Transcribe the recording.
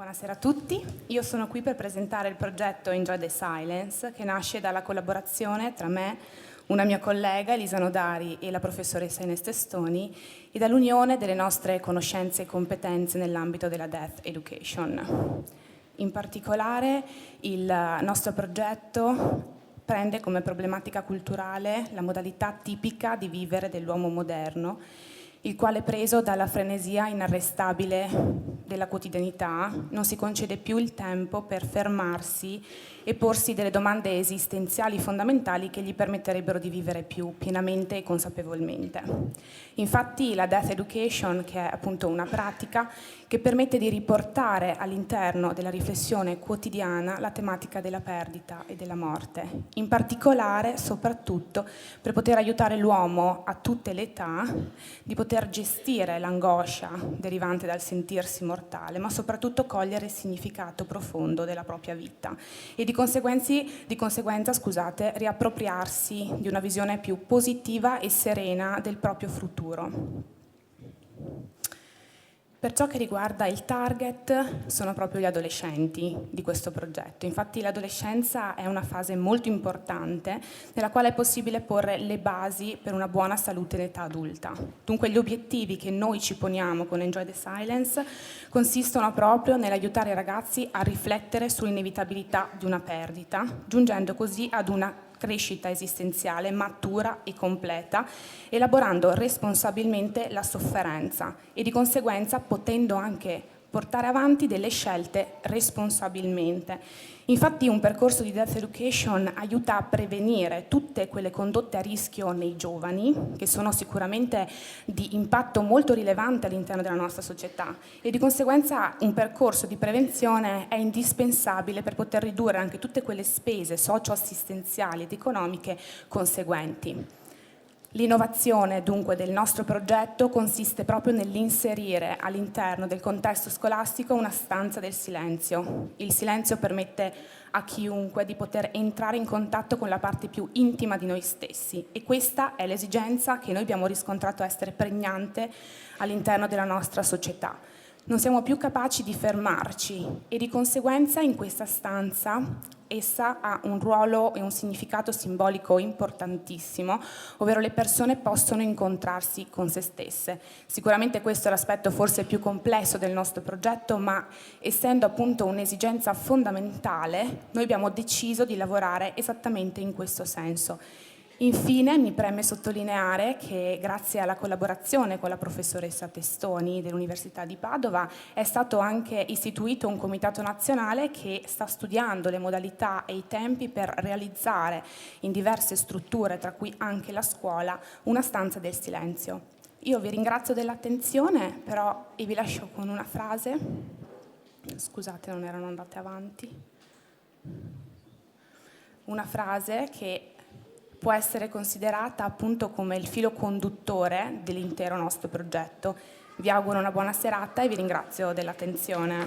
Buonasera a tutti, io sono qui per presentare il progetto Enjoy the Silence, che nasce dalla collaborazione tra me, una mia collega Elisa Nodari e la professoressa Ines Testoni, e dall'unione delle nostre conoscenze e competenze nell'ambito della Death Education. In particolare il nostro progetto prende come problematica culturale la modalità tipica di vivere dell'uomo moderno, il quale, preso dalla frenesia inarrestabile della quotidianità, non si concede più il tempo per fermarsi e porsi delle domande esistenziali fondamentali che gli permetterebbero di vivere più pienamente e consapevolmente. Infatti la Death Education, che è appunto una pratica che permette di riportare all'interno della riflessione quotidiana la tematica della perdita e della morte, in particolare, soprattutto, per poter aiutare l'uomo a tutte le età di poter gestire l'angoscia derivante dal sentirsi mortale, ma soprattutto cogliere il significato profondo della propria vita e di conseguenza, riappropriarsi di una visione più positiva e serena del proprio futuro. Per ciò che riguarda il target, sono proprio gli adolescenti di questo progetto. Infatti l'adolescenza è una fase molto importante nella quale è possibile porre le basi per una buona salute in età adulta. Dunque gli obiettivi che noi ci poniamo con Enjoy the Silence consistono proprio nell'aiutare i ragazzi a riflettere sull'inevitabilità di una perdita, giungendo così ad una crescita esistenziale matura e completa, elaborando responsabilmente la sofferenza e di conseguenza potendo anche portare avanti delle scelte responsabilmente. Infatti un percorso di Death Education aiuta a prevenire tutte quelle condotte a rischio nei giovani, che sono sicuramente di impatto molto rilevante all'interno della nostra società, e di conseguenza un percorso di prevenzione è indispensabile per poter ridurre anche tutte quelle spese socio-assistenziali ed economiche conseguenti. L'innovazione dunque del nostro progetto consiste proprio nell'inserire all'interno del contesto scolastico una stanza del silenzio. Il silenzio permette a chiunque di poter entrare in contatto con la parte più intima di noi stessi e questa è l'esigenza che noi abbiamo riscontrato essere pregnante all'interno della nostra società. Non siamo più capaci di fermarci e di conseguenza in questa stanza essa ha un ruolo e un significato simbolico importantissimo, ovvero le persone possono incontrarsi con se stesse. Sicuramente questo è l'aspetto forse più complesso del nostro progetto, ma essendo appunto un'esigenza fondamentale, noi abbiamo deciso di lavorare esattamente in questo senso. Infine mi preme sottolineare che grazie alla collaborazione con la professoressa Testoni dell'Università di Padova è stato anche istituito un comitato nazionale che sta studiando le modalità e i tempi per realizzare in diverse strutture, tra cui anche la scuola, una stanza del silenzio. Io vi ringrazio dell'attenzione, però e vi lascio con una frase. Scusate, non erano andate avanti. Una frase che può essere considerata appunto come il filo conduttore dell'intero nostro progetto. Vi auguro una buona serata e vi ringrazio dell'attenzione.